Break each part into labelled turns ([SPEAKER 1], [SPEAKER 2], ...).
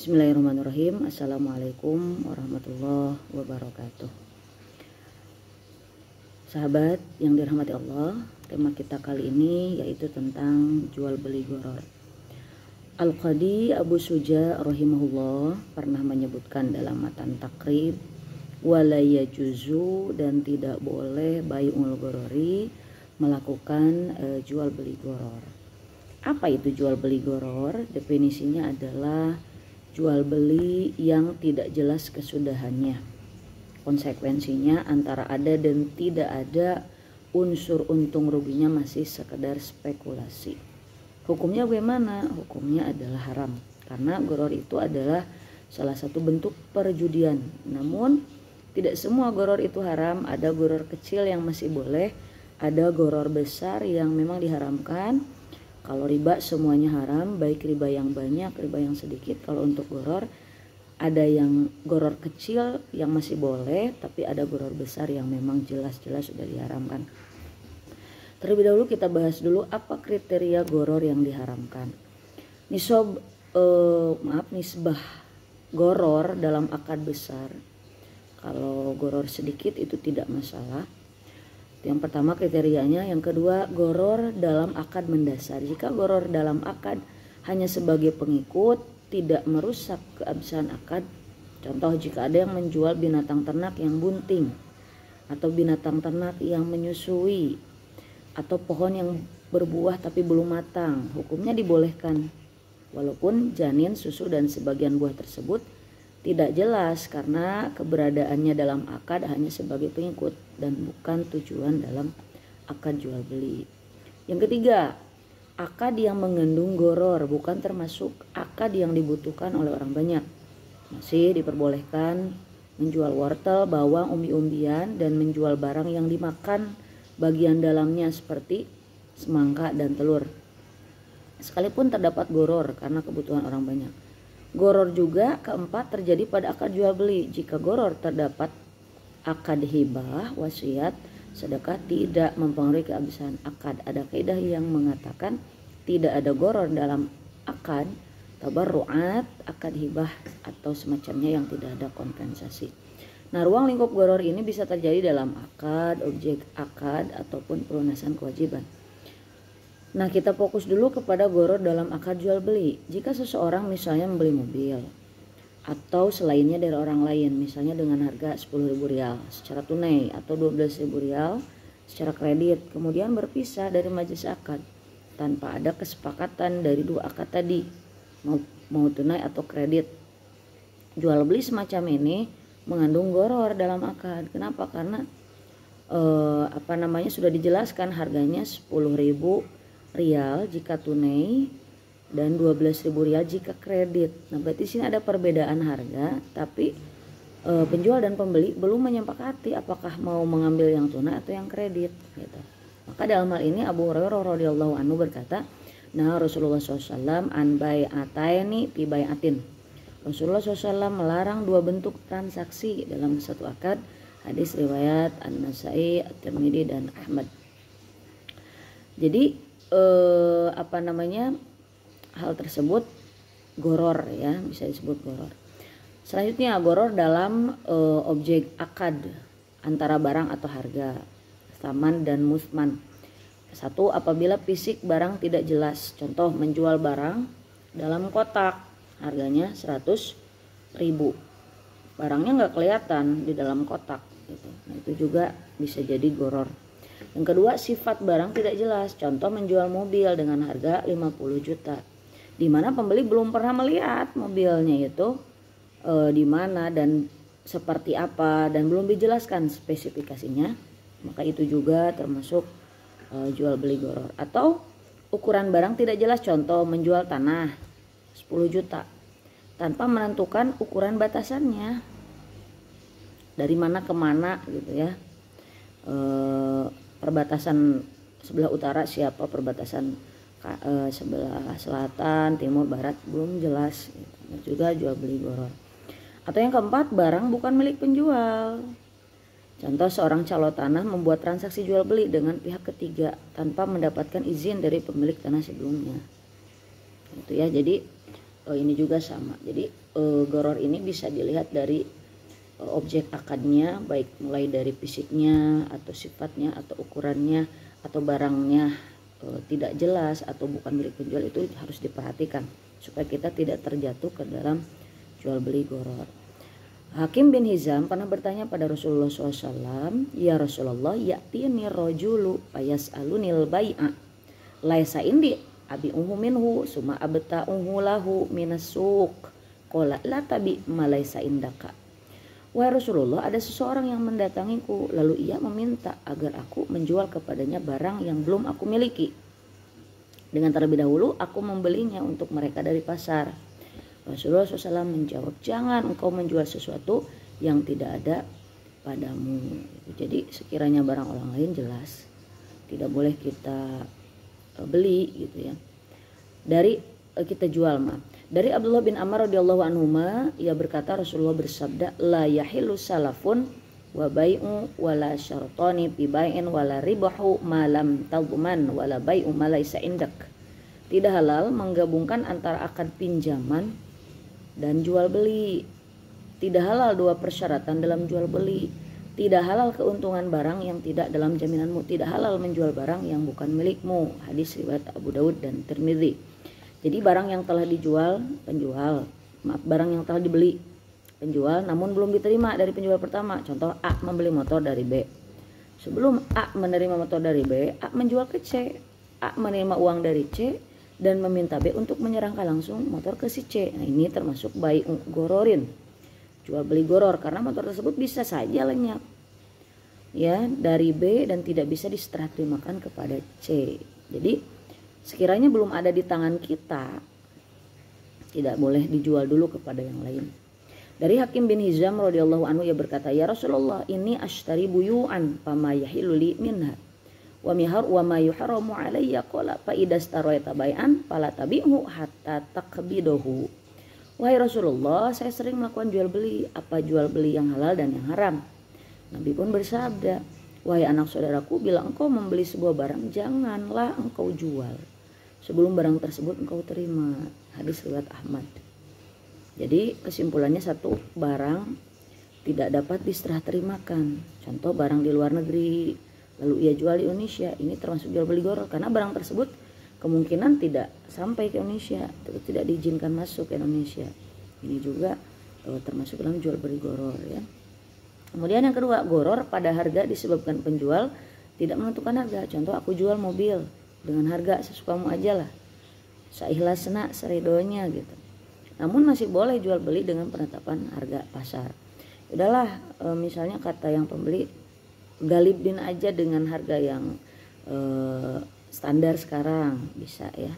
[SPEAKER 1] Bismillahirrahmanirrahim. Assalamualaikum warahmatullahi wabarakatuh. Sahabat yang dirahmati Allah, tema kita kali ini yaitu tentang jual beli gharar. Al-Qadi Abu Suja rahimahullah pernah menyebutkan dalam matan takrib, wala yajuzu, dan tidak boleh bai'ul gharari, melakukan jual beli gharar. Apa itu jual beli gharar? Definisinya adalah jual beli yang tidak jelas kesudahannya. Konsekuensinya antara ada dan tidak ada, unsur untung ruginya masih sekedar spekulasi. Hukumnya bagaimana? Hukumnya adalah haram, karena gharar itu adalah salah satu bentuk perjudian. Namun tidak semua gharar itu haram. Ada gharar kecil yang masih boleh, ada gharar besar yang memang diharamkan. Kalau riba semuanya haram, baik riba yang banyak, riba yang sedikit. Kalau untuk gharar, ada yang gharar kecil yang masih boleh, tapi ada gharar besar yang memang jelas-jelas sudah diharamkan. Terlebih dahulu kita bahas dulu apa kriteria gharar yang diharamkan. Nisbah gharar dalam akad besar. Kalau gharar sedikit itu tidak masalah. Yang pertama kriterianya. Yang kedua, gharar dalam akad mendasar. Jika gharar dalam akad hanya sebagai pengikut, tidak merusak keabsahan akad. Contoh, jika ada yang menjual binatang ternak yang bunting, atau binatang ternak yang menyusui, atau pohon yang berbuah tapi belum matang, hukumnya dibolehkan. Walaupun janin, susu, dan sebagian buah tersebut tidak jelas karena keberadaannya dalam akad hanya sebagai pengikut dan bukan tujuan dalam akad jual beli. Yang ketiga, akad yang mengandung gharar bukan termasuk akad yang dibutuhkan oleh orang banyak. Masih diperbolehkan menjual wortel, bawang, umbi-umbian, dan menjual barang yang dimakan bagian dalamnya seperti semangka dan telur, sekalipun terdapat gharar karena kebutuhan orang banyak. Gharar juga keempat terjadi pada akad jual beli. Jika gharar terdapat akad hibah, wasiat, sedekah, tidak mempengaruhi keabsahan akad. Ada kaidah yang mengatakan tidak ada gharar dalam akad tabarruat, akad hibah, atau semacamnya yang tidak ada kompensasi. Nah, ruang lingkup gharar ini bisa terjadi dalam akad, objek akad, ataupun pelunasan kewajiban. Nah, kita fokus dulu kepada gharar dalam akad jual beli. Jika seseorang misalnya membeli mobil atau selainnya dari orang lain, misalnya dengan harga 10.000 rial secara tunai atau 12.000 rial secara kredit, kemudian berpisah dari majelis akad tanpa ada kesepakatan dari dua akad tadi, mau tunai atau kredit. Jual beli semacam ini mengandung gharar dalam akad. Kenapa? Karena sudah dijelaskan harganya 10.000 rial jika tunai dan 12.000 rial jika kredit. Nah, berarti sini ada perbedaan harga, tapi penjual dan pembeli belum menyepakati apakah mau mengambil yang tunai atau yang kredit gitu. Maka dalam hal ini Abu Hurairah radhiyallahu anhu berkata, nah Rasulullah SAW an bai'ataini fi bai'atin. Rasulullah SAW melarang dua bentuk transaksi dalam satu akad. Hadis riwayat An-Nasai, At-Tirmidzi, dan Ahmad. Jadi hal tersebut gharar, ya, bisa disebut gharar. Selanjutnya, gharar dalam objek akad antara barang atau harga, saman dan musman. Satu, apabila fisik barang tidak jelas. Contoh, menjual barang dalam kotak, harganya 100.000, barangnya nggak kelihatan di dalam kotak gitu. Nah, itu juga bisa jadi gharar. Yang kedua, sifat barang tidak jelas. Contoh, menjual mobil dengan harga 50 juta, di mana pembeli belum pernah melihat mobilnya itu di mana dan seperti apa, dan belum dijelaskan spesifikasinya, maka itu juga termasuk jual beli gharar. Atau ukuran barang tidak jelas. Contoh, menjual tanah 10 juta tanpa menentukan ukuran batasannya, dari mana ke mana gitu ya. Perbatasan sebelah utara siapa, perbatasan sebelah selatan, timur, barat belum jelas gitu. Nah, juga jual beli gharar. Atau yang keempat, barang bukan milik penjual. Contoh, seorang calon tanah membuat transaksi jual beli dengan pihak ketiga tanpa mendapatkan izin dari pemilik tanah sebelumnya. Itu ya. Jadi ini juga sama. Jadi goror ini bisa dilihat dari objek akadnya, baik mulai dari fisiknya atau sifatnya atau ukurannya atau barangnya tidak jelas atau bukan milik penjual, itu harus diperhatikan supaya kita tidak terjatuh ke dalam jual beli goror. Hakim bin Hizam pernah bertanya pada Rasulullah SAW, ya Rasulullah, ya'tini rajulu fayas'alunil bai'a laisa indi abi'uhu minhu summa abta'uhu lahu minas suq qala la tabi ma laisa indaka. Wahai Rasulullah, ada seseorang yang mendatangiku lalu ia meminta agar aku menjual kepadanya barang yang belum aku miliki. Dengan terlebih dahulu aku membelinya untuk mereka dari pasar. Rasulullah SAW menjawab, jangan engkau menjual sesuatu yang tidak ada padamu. Jadi sekiranya barang orang lain jelas tidak boleh kita beli gitu ya. Kita jual mah. Dari Abdullah bin Amr radhiyallahu anhuma, ia berkata Rasulullah bersabda, la yahillu salafun wa bai'u wala syartani fi bai'in wala ribahu ma lam tadman wala bai'u ma laisa indak. Tidak halal menggabungkan antara akad pinjaman dan jual beli. Tidak halal dua persyaratan dalam jual beli. Tidak halal keuntungan barang yang tidak dalam jaminanmu. Tidak halal menjual barang yang bukan milikmu. Hadis riwayat Abu Daud dan Tirmidzi. Jadi barang yang telah dijual penjual, barang yang telah dibeli penjual namun belum diterima dari penjual pertama. Contoh, A membeli motor dari B. Sebelum A menerima motor dari B, A menjual ke C. A menerima uang dari C dan meminta B untuk menyerahkan langsung motor ke si C. Nah, ini termasuk bai'u gororin, jual beli goror, karena motor tersebut bisa saja lenyap ya dari B dan tidak bisa diserah terimakan kepada C. Jadi sekiranya belum ada di tangan kita, tidak boleh dijual dulu kepada yang lain. Dari Hakim bin Hizam radhiyallahu anhu, ia berkata, ya Rasulullah, ini ashtari buyu'an fama yahilu li minha wa ma yuharamu alayya qala fa idastaraita bai'an fala tabi'hu hatta taqbidahu. Wahai Rasulullah, saya sering melakukan jual beli, apa jual beli yang halal dan yang haram. Nabi pun bersabda, wahai anak saudaraku, bila engkau membeli sebuah barang, janganlah engkau jual sebelum barang tersebut engkau terima. Hadis riwayat Ahmad. Jadi kesimpulannya, satu, barang tidak dapat diserah terimakan. Contoh, barang di luar negeri lalu ia jual di Indonesia, ini termasuk jual beli goror karena barang tersebut kemungkinan tidak sampai ke Indonesia, tidak diizinkan masuk ke Indonesia. Ini juga termasuk dalam jual beli goror ya. Kemudian yang kedua, goror pada harga disebabkan penjual tidak menentukan harga. Contoh, aku jual mobil dengan harga sesukamu aja lah, saikhlasna seridonya gitu. Namun masih boleh jual beli dengan penetapan harga pasar. Udahlah, misalnya kata yang pembeli, galibin aja dengan harga yang standar sekarang, bisa ya.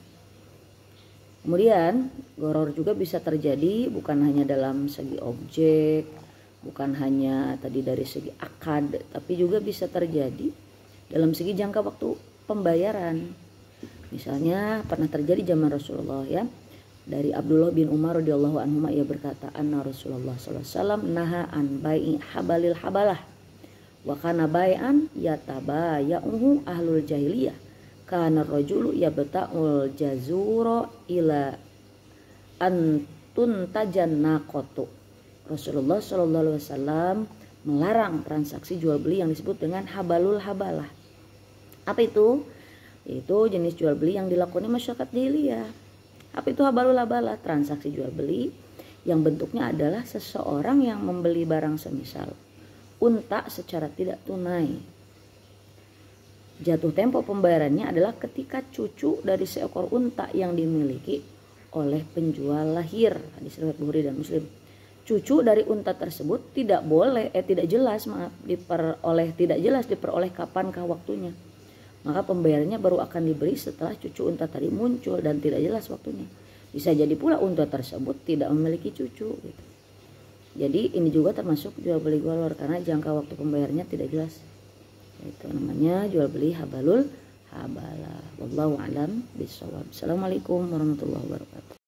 [SPEAKER 1] Kemudian goror juga bisa terjadi bukan hanya dalam segi objek, bukan hanya tadi dari segi akad, tapi juga bisa terjadi dalam segi jangka waktu pembayaran. Misalnya pernah terjadi zaman Rasulullah ya. Dari Abdullah bin Umar radhiyallahu anhu, ia berkata, anna Rasulullah sallallahu alaihi wasallam naha an bai'i habalil habalah wa kana bai'an yatabaya'uhu ahlul jahiliyah kana rajulu yabta'ul jazura ila antun tajannaqatu. Rasulullah sallallahu alaihi wasallam melarang transaksi jual beli yang disebut dengan habalul habalah. Apa itu? Itu jenis jual beli yang dilakoni masyarakat jahiliyah. Apa itu habalul habalah? Transaksi jual beli yang bentuknya adalah seseorang yang membeli barang semisal unta secara tidak tunai. Jatuh tempo pembayarannya adalah ketika cucu dari seekor unta yang dimiliki oleh penjual lahir. Hadis riwayat Bukhari dan Muslim. Cucu dari unta tersebut tidak jelas diperoleh kapankah waktunya. Maka pembayarannya baru akan diberi setelah cucu unta tadi muncul dan tidak jelas waktunya. Bisa jadi pula unta tersebut tidak memiliki cucu gitu. Jadi ini juga termasuk jual beli goror karena jangka waktu pembayarannya tidak jelas. Itu namanya jual beli habalul habalah. Wallahu a'lam bishawab. Assalamualaikum warahmatullahi wabarakatuh.